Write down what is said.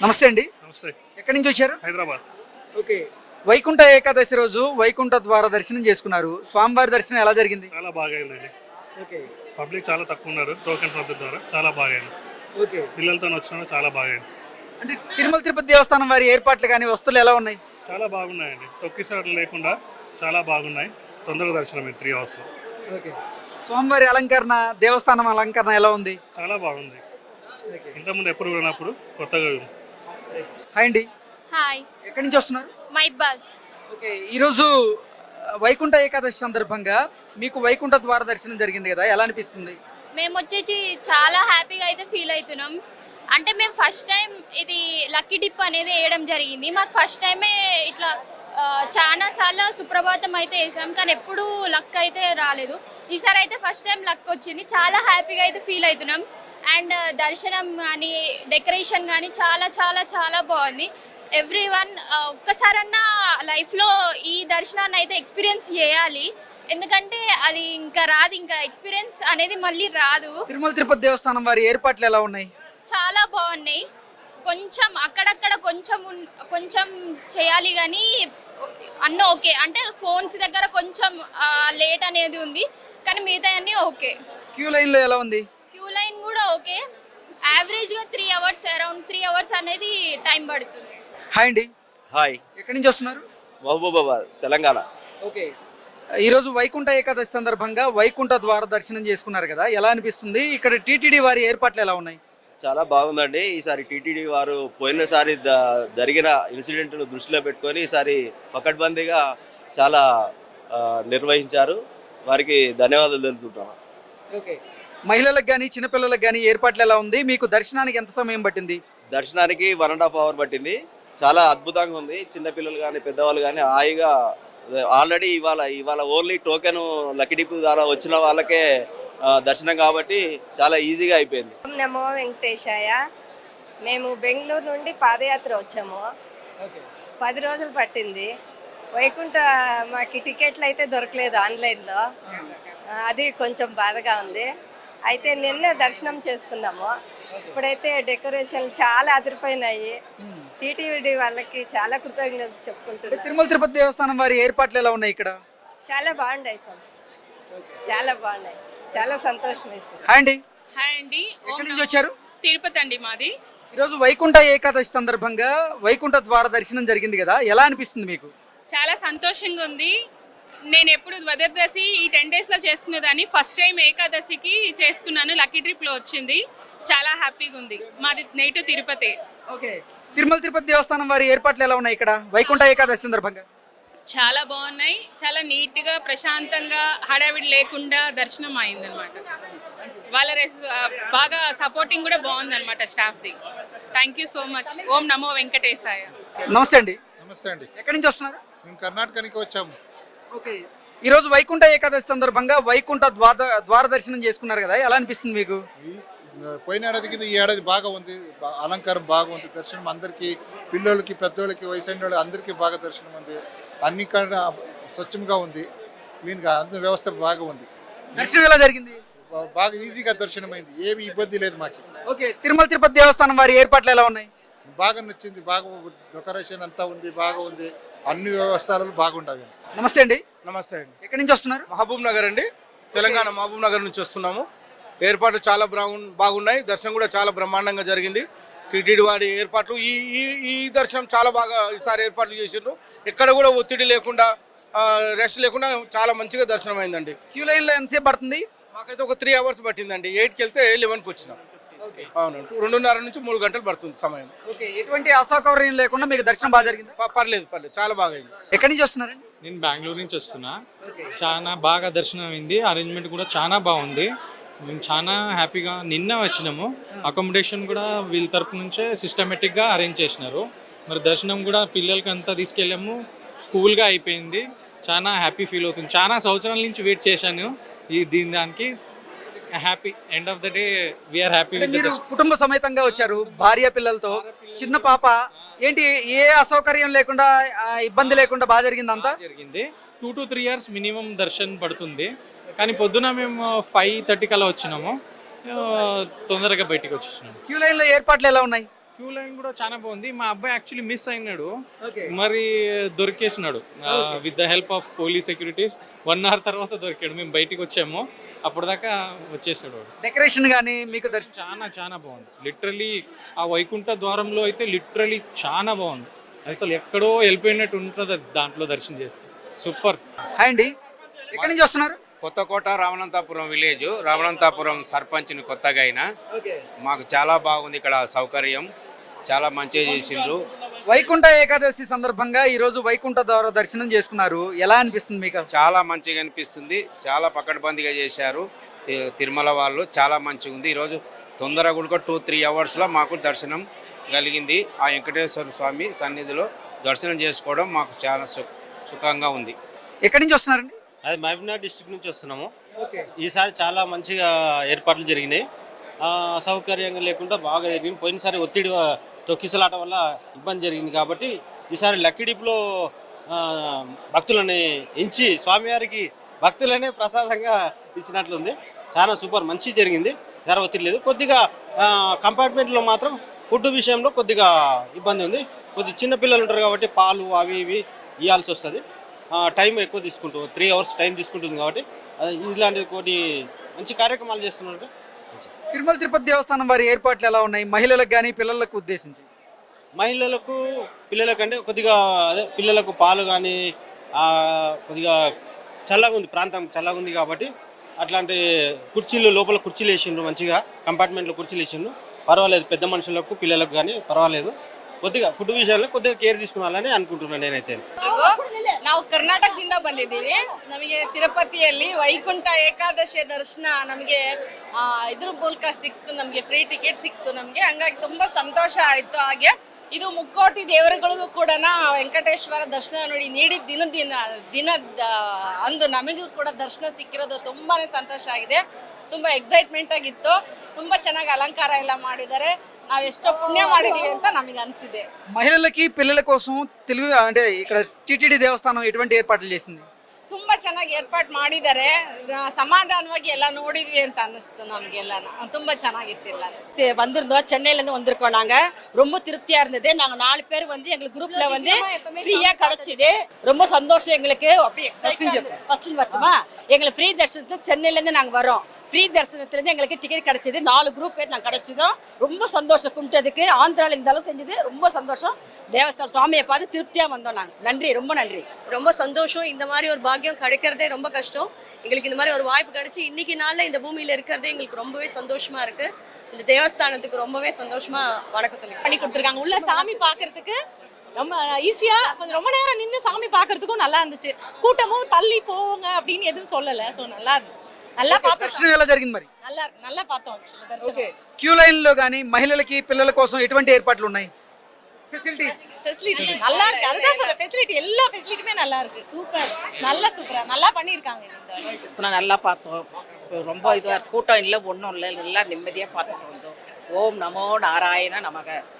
నమస్తే అండి. నమస్తే. ఎక్కడి నుంచి వచ్చారు? హైదరాబాద్. ఓకే. వైకుంఠ ఏకాదశి రోజు వైకుంఠ ద్వార దర్శనం చేసుకున్నారు. స్వామివారి దర్శనం ఎలా జరిగింది? చాలా బాగా అయిందండి. ఓకే. పబ్లిక్ చాలా తక్కువ ఉన్నారు. టోకెన్ పద్ధతి ద్వారా చాలా బాగా అయింది. ఓకే. పిల్లలతో వచ్చినా చాలా బాగా అయింది. అంటే తిరుమల తిరుపతి దేవస్థానం వారి ఏర్పాట్లు కానీ వస్తువులు ఎలా ఉన్నాయి? చాలా బాగున్నాయండి. తొక్కిసాట్లు లేకుండా చాలా బాగున్నాయి. తొందరగా దర్శనం అయింది 3 hours. ఓకే. స్వామివారి అలంకరణ, దేవస్థానం అలంకరణ ఎలా ఉంది? చాలా బాగుంది. ఇంతకుముందు ఎప్పుడు వినప్పుడు కొత్తగా ఉంది. హాయ్ అండి. హాయ్, ఎక్కడి నుంచి వస్తున్నారు? మైబాద్. ఓకే. ఈరోజు వైకుంఠ ఏకాదశి సందర్భంగా మీకు వైకుంఠ ద్వార దర్శనం జరిగింది కదా, ఎలా అనిపిస్తుంది? మేము వచ్చేసి చాలా హ్యాపీగా అయితే ఫీల్ అవుతున్నాం. అంటే మేము ఫస్ట్ టైం ఇది లక్కీ డిప్ అనేది వేయడం జరిగింది. మాకు ఫస్ట్ టైమే ఇట్లా చాలా సార్లు సుప్రభాతం అయితే వేసాం, కానీ ఎప్పుడూ లక్ అయితే రాలేదు. ఈసారి అయితే ఫస్ట్ టైం లక్ వచ్చింది. చాలా హ్యాపీగా అయితే ఫీల్ అవుతున్నాం. అండ్ దర్శనం కానీ డెకరేషన్ కానీ చాలా చాలా చాలా బాగుంది. ఎవ్రీ వన్ ఒక్కసారన్నా లైఫ్లో ఈ దర్శనాన్ని అయితే ఎక్స్పీరియన్స్ చేయాలి. ఎందుకంటే అది ఇంకా రాదు, ఇంకా ఎక్స్పీరియన్స్ అనేది మళ్ళీ రాదు. తిరుమల తిరుపతి దేవస్థానం వారి ఏర్పాట్లు ఎలా ఉన్నాయి? చాలా బాగున్నాయి. కొంచెం అక్కడక్కడ కొంచెం చేయాలి, కానీ అన్నీ ఓకే. అంటే ఫోన్స్ దగ్గర కొంచెం లేట్ అనేది ఉంది, కానీ మిగతా అన్నీ ఓకే. క్యూ లైన్లో ఎలా ఉంది? క్యూ లైన్ కూడా ఓకే. యావరేజ్గా 3 hours, అరౌండ్ 3 hours అనేది టైం పడుతుంది. హాయ్ అండి. హాయ్, ఎక్కడి నుంచి వస్తున్నారు? మహబూబాబాద్, తెలంగాణ. ఓకే. ఈరోజు వైకుంఠ ఏకాదశి సందర్భంగా వైకుంఠ ద్వార దర్శనం చేసుకున్నారు కదా, ఎలా అనిపిస్తుంది? ఇక్కడ టీటీడీ వారి ఏర్పాట్లు ఎలా ఉన్నాయి? చాలా బాగుందండి. ఈసారి టీటీడీ వారు పోయినసారి జరిగిన ఇన్సిడెంట్ను దృష్టిలో పెట్టుకొని ఈసారి పకడ్బందీగా చాలా నిర్వహించారు. వారికి ధన్యవాదాలు తెలుపుతున్నాను. ఓకే. మహిళలకు కానీ చిన్నపిల్లలకు కానీ ఏర్పాట్లు ఎలా ఉంది? మీకు దర్శనానికి ఎంత సమయం పట్టింది? దర్శనానికి 1.5 hour పట్టింది. చాలా అద్భుతంగా ఉంది. చిన్నపిల్లలు కానీ పెద్దవాళ్ళు కానీ హాయిగా ఆల్రెడీ ఇవాళ ఓన్లీ టోకెన్ లక్కీ డిప్ ద్వారా వచ్చిన వాళ్ళకే దర్శనం కాబట్టి చాలా ఈజీగా అయిపోయింది. ఓం నమో వెంకటేశాయ. మేము బెంగళూరు నుండి పాదయాత్ర వచ్చాము. 10 రోజులు పట్టింది. వైకుంఠ మాకు టికెట్లు అయితే దొరకలేదు ఆన్లైన్లో. అది కొంచెం బాధగా ఉంది. అయితే నిన్నే దర్శనం చేసుకున్నాము. ఇప్పుడైతే డెకరేషన్లు చాలా అదిరిపోయినాయి. టీటీడీ వాళ్ళకి చాలా కృతజ్ఞతలు చెప్పుకుంటున్నాను. తిరుమల తిరుపతి దేవస్థానం వారి ఏర్పాట్లు ఎలా ఉన్నాయి ఇక్కడ? చాలా బాగున్నాయి సార్, చాలా బాగున్నాయి. చాలా సంతోషం వేసింది. హాయ్ అండి. హాయ్ అండి. ఎక్కడి నుంచి వచ్చారు? తిరుపతి అండి మాది. ఈరోజు వైకుంఠ ఏకాదశి సందర్భంగా వైకుంఠ ద్వార దర్శనం జరిగింది కదా, ఎలా అనిపిస్తుంది మీకు? చాలా సంతోషంగా ఉంది. నేను ఎప్పుడు ద్వాదశి ఈ 10 daysలో చేసుకునేదాన్ని. ఫస్ట్ టైం ఏకాదశికి చేసుకున్నాను. లక్కీ ట్రిప్లో వచ్చింది. చాలా హ్యాపీగా ఉంది. మాది నేటివ్ తిరుపతి. ఓకే. తిరుమల తిరుపతి దేవస్థానం వారి ఏర్పాట్లు ఎలా ఉన్నాయి ఇక్కడ వైకుంఠ ఏకాదశి సందర్భంగా? చాలా బాగున్నాయి. చాలా నీట్గా ప్రశాంతంగా హడావిడి లేకుండా దర్శనం అయిందనమాట. వాళ్ళ బాగా సపోర్టింగ్ కూడా బాగుందన్నమాట స్టాఫ్ది. Thank you so much. ఓం నమో వెంకటేశాయ. నమస్తే అండి. నమస్తే అండి. ఎక్కడి నుంచి వస్తున్నారు? మేము కర్ణాటక నుంచి వచ్చాము. ఓకే. ఈరోజు వైకుంఠ ఏకాదశి సందర్భంగా వైకుంఠ ద్వార దర్శనం చేసుకున్నారు కదా, ఎలా అనిపిస్తుంది మీకు? పోయిన ఏడాది కింద ఈ ఏడాది బాగా ఉంది. అలంకారం బాగా ఉంది. దర్శనం అందరికీ, పిల్లలకి పెద్దోళ్ళకి వయసైన వాళ్ళు అందరికీ బాగా దర్శనం ఉంది. అన్ని కన్నా స్వచ్ఛంగా ఉంది. క్లీన్గా అందరి వ్యవస్థ బాగా ఉంది. దర్శనం ఎలా జరిగింది? బాగా ఈజీగా దర్శనం అయింది. ఏమి ఇబ్బంది లేదు మాకు. ఓకే. తిరుమల తిరుపతి దేవస్థానం వారి ఏర్పాట్లు ఎలా ఉన్నాయి? బాగా నచ్చింది. బాగా డెకరేషన్ అంతా ఉంది, బాగా ఉంది. అన్ని వ్యవస్థలు బాగుండవు. నమస్తే అండి. నమస్తే అండి. ఎక్కడి నుంచి వస్తున్నారు? మహబూబ్ నగర్ అండి, తెలంగాణ మహబూబ్ నగర్ నుంచి వస్తున్నాము. ఏర్పాట్లు చాలా బాగున్నాయి. దర్శనం కూడా చాలా బ్రహ్మాండంగా జరిగింది. టీటీడీ వారి ఏర్పాట్లు ఈ దర్శనం చాలా బాగా ఈసారి ఏర్పాట్లు చేసిండ్రు. ఎక్కడ కూడా ఒత్తిడి లేకుండా, రెస్ట్ లేకుండా చాలా మంచిగా దర్శనం అయిందండి. క్యూ లైన్లో ఎంతసేపు పడుతుంది? మాకైతే ఒక 3 hours పట్టిందండి. 8కి వెళ్తే 11కి వచ్చినాం. అవునండి, 2:30 నుంచి 3 గంటలు పడుతుంది సమయం. ఓకే. ఎటువంటి అసౌకర్యం లేకుండా మీకు దర్శనం బాగా జరిగింది? పర్లేదు, చాలా బాగా అయింది. ఎక్కడి నుంచి వస్తున్నారండి? నేను బెంగళూరు నుంచి వస్తున్నా. చాలా బాగా దర్శనం అయింది. అరేంజ్మెంట్ కూడా చాలా బాగుంది. మేము చాలా హ్యాపీగా నిన్న వచ్చినాము. అకామిడేషన్ కూడా వీళ్ళ తరపు నుంచే సిస్టమేటిక్గా అరేంజ్ చేసినారు. మరి దర్శనం కూడా పిల్లలకి అంతా తీసుకెళ్ళాము. కూల్గా అయిపోయింది. చాలా హ్యాపీ ఫీల్ అవుతుంది. చాలా సంవత్సరాల నుంచి వెయిట్ చేశాను దానికి. Happy end of the day we are happy. మీరు కుటుంబ సమేతంగా వచ్చారు, భార్య పిల్లలతో, చిన్న పాప. ఏంటి, ఏ అసౌకర్యం లేకుండా, ఇబ్బంది లేకుండా బాగా జరిగింది? అంతా జరిగింది. 2 to 3 hours మినిమం దర్శనం పడుతుంది. కానీ పొద్దున మేము 5:30 కల్లా వచ్చినాము. తొందరగా బయటికి వచ్చేసినాము. క్యూ లైన్లో ఏర్పాట్లు ఎలా ఉన్నాయి? క్యూ లైన్ కూడా చాలా బాగుంది. మా అబ్బాయి యాక్చువల్లీ మిస్ అయినాడు, ఓకే మరి దొరికేసినాడు with the help of police securities. 1 hour తర్వాత దొరికాడు. మేము బయటికి వచ్చాము, అప్పటిదాకా వచ్చేసాడు వాడు. డెకరేషన్ కానీ మీకు దర్శనం చాలా చాలా బాగుంది. లిటరలీ ఆ వైకుంఠ ద్వారంలో అయితే లిటరలీ చాలా బాగుంది. అసలు ఎక్కడో వెళ్ళిపోయినట్టు ఉంటుంది అది దాంట్లో దర్శనం చేస్తే. సూపర్. హాయ్ అండి, ఎక్కడి నుంచి వస్తున్నారు? కొత్తకోట రామనంతాపురం విలేజ్, రామనంతాపురం సర్పంచ్ని కొత్తగా అయినా. ఓకే. మాకు చాలా బాగుంది ఇక్కడ సౌకర్యం, చాలా మంచిగా చేసిండ్రు. వైకుంఠ ఏకాదశి సందర్భంగా ఈ రోజు వైకుంఠ ద్వారా దర్శనం చేసుకున్నారు, ఎలా అనిపిస్తుంది మీకు? చాలా మంచిగా అనిపిస్తుంది, చాలా పకడ్బందీగా చేశారు తిరుమల వాళ్ళు, చాలా మంచిగా ఉంది. ఈరోజు తొందరగా కూడా 2-3 hours మాకు దర్శనం కలిగింది. ఆ వెంకటేశ్వర స్వామి సన్నిధిలో దర్శనం చేసుకోవడం మాకు చాలా సుఖంగా ఉంది. ఎక్కడి నుంచి వస్తున్నారండి? అది మహబూబ్నగర్ డిస్ట్రిక్ట్ నుంచి వస్తున్నాము. ఓకే. ఈసారి చాలా మంచిగా ఏర్పాట్లు జరిగినాయి, అసౌకర్యంగా లేకుండా బాగా జరిగింది. పోయినసారి ఒత్తిడి తొక్కిసలాట వల్ల ఇబ్బంది జరిగింది కాబట్టి ఈసారి లక్కీ డిప్లో భక్తులని ఎంచి స్వామివారికి భక్తులనే ప్రసాదంగా ఇచ్చినట్లుంది. చాలా సూపర్, మంచి జరిగింది, జర ఒత్తిడి లేదు. కొద్దిగా కంపార్ట్మెంట్లో మాత్రం ఫుడ్ విషయంలో కొద్దిగా ఇబ్బంది ఉంది. కొద్దిగా చిన్నపిల్లలు ఉంటారు కాబట్టి పాలు అవి ఇవి ఇవ్వాల్సి వస్తుంది. టైం ఎక్కువ తీసుకుంటుంది, 3 hours టైం తీసుకుంటుంది కాబట్టి ఇలాంటి కొన్ని మంచి కార్యక్రమాలు చేస్తున్నారు. తిరుమల తిరుపతి దేవస్థానం వారి ఏర్పాట్లు ఎలా ఉన్నాయి మహిళలకు కానీ పిల్లలకు ఉద్దేశించి? మహిళలకు పిల్లలకంటే కొద్దిగా అదే పిల్లలకు పాలు కానీ కొద్దిగా చల్లగా ఉంది, ప్రాంతం చల్లగా ఉంది కాబట్టి అట్లాంటి కుర్చీలు లోపల కుర్చీలు వేసిండ్రు, మంచిగా కంపార్ట్మెంట్లో కుర్చీలు వేసిండ్రు, పర్వాలేదు. పెద్ద మనుషులకు పిల్లలకు కానీ పర్వాలేదు. ಕೊದ್ದಿಗೆ ಫುಡ್ ವಿಷಯದಲ್ಲಿ ಕೊದ್ದಿಗೆ ಕೇರ್ తీసుకున్నాలని ಅನ್ಕೊಂటున్నాను నేనైతే. ನಾವು ಕರ್ನಾಟಕದಿಂದ ಬಂದಿದ್ದೀವಿ. ನಮಗೆ ತಿರುಪತಿಯಲ್ಲಿ ವೈಕುಂಠ ಏಕಾದಶಿ ದರ್ಶನ ನಮಗೆ ಇದ್ರ ಮೂಲಕ ಸಿಕ್ತು, ನಮಗೆ ಫ್ರೀ ಟಿಕೆಟ್ ಸಿಕ್ತು ನಮಗೆ. ಹಂಗಾಗಿ ತುಂಬ ಸಂತೋಷ ಆಯಿತು. ಹಾಗೆ ಇದು ಮುಕ್ಕೋಟಿ ದೇವರುಗಳಿಗೂ ಕೂಡ ವೆಂಕಟೇಶ್ವರ ದರ್ಶನ ನೋಡಿ ನೀಡಿದ ದಿನದ ಅಂದು ನಮಗೂ ಕೂಡ ದರ್ಶನ ಸಿಕ್ಕಿರೋದು ತುಂಬಾ ಸಂತೋಷ ಆಗಿದೆ. ತುಂಬ ಎಕ್ಸೈಟ್ಮೆಂಟ್ ಆಗಿತ್ತು. ತುಂಬ ಚೆನ್ನಾಗಿ ಅಲಂಕಾರ ಎಲ್ಲ ಮಾಡಿದ್ದಾರೆ. ನಾವು ಎಷ್ಟೋ ಪುಣ್ಯ ಮಾಡಿದೀವಿ ಅಂತ ನಮಗೆ ಅನಿಸಿದೆ. మహిళలకి పిల్లల కోసం తెలుగు అంటే ఇక్కడ టిటిడి దేవస్థానం ఎటువంటి ఏర్పాట్లు చేసింది? ತುಂಬ ಚೆನ್ನಾಗಿ ಏರ್ಪಾಟ್ ಮಾಡಿದ್ದಾರೆ. சமாதானವಾಗಿ ಎಲ್ಲ ನೋಡಿದ್ವಿ ಅಂತ ಅನ್ನಿಸ್ತು ನಮಗೆಲ್ಲ. ತುಂಬ ಚೆನ್ನಾಗಿತ್ತು ಎಲ್ಲ. வந்திருந்தோம், சென்னையிலேருந்து வந்திருக்கோம். நாங்கள் ரொம்ப திருப்தியாக இருந்தது. நாங்கள் 4 பேர் வந்து எங்களுக்கு குரூப்பில் வந்து ஃப்ரீயாக கிடச்சிது. ரொம்ப சந்தோஷம் எங்களுக்கு. அப்படி எக்ஸைட். ஃபஸ்ட்டு வரட்டுமா? எங்களுக்கு ஃப்ரீ தரிசனத்துக்கு சென்னையிலேருந்து நாங்கள் வரோம். ஃப்ரீ தரிசனத்துலேருந்து எங்களுக்கு டிக்கெட் கிடச்சிது. 4 குரூப் பேர் நாங்கள் கிடச்சிதோம். ரொம்ப சந்தோஷம். கும்பிட்டதுக்கு ஆந்திராவில் இருந்தாலும் செஞ்சது ரொம்ப சந்தோஷம். தேவஸ்தான சுவாமியை பார்த்து திருப்தியாக வந்தோம் நாங்கள். நன்றி, ரொம்ப நன்றி. ரொம்ப சந்தோஷம். இந்த மாதிரி ஒரு பாக்கியம் கிடைக்கிறதே ரொம்ப கஷ்டம். எங்களுக்கு இந்த மாதிரி ஒரு வாய்ப்பு கிடைச்சி இன்னைக்கு நாளில் இந்த பூமியில் இருக்கிறதே எங்களுக்கு ரொம்பவே சந்தோஷமா இருக்கு. இந்த தேவஸ்தானத்துக்கு ரொம்பவே சந்தோஷமா வணக்கம் சொல்லி பண்ணி கொடுத்துருக்காங்க. உள்ள சாமி பார்க்கறதுக்கு ரொம்ப ஈஸியா, கொஞ்சம் ரொம்ப நேரம் நின்று சாமி பார்க்கறதுக்கும் நல்லா இருந்துச்சு. கூட்டமும் தள்ளி போங்க அப்படின்னு எதுவும் சொல்லலை. ஸோ நல்லா இருந்துச்சு. நல்லா பார்த்தோம். దర్శనం ఎలా జరిగింది మరి? நல்லா பார்த்தோம் దర్శనం. క్యూ లైన్ లో కానీ మహిళలకి పిల్లల కోసం ఎటువంటి ఏర్పాట్లు ఉన్నాయి? ஃபெசிலிட்டிஸ் நல்லா இருக்கு. அதுதான் சொல்ல, ஃபெசிலிட்டி எல்லா ஃபெசிலிட்டியுமே நல்லா இருக்கு. சூப்பர், சூப்பரா நல்லா பண்ணியிருக்காங்க. நல்லா பார்த்தோம். ரொம்ப இதுவாக கூட்டம் இல்லை, ஒன்றும் இல்லை, எல்லாம் நிம்மதியாக பார்த்துட்டு வந்தோம். ஓம் நமோ நாராயண நமக.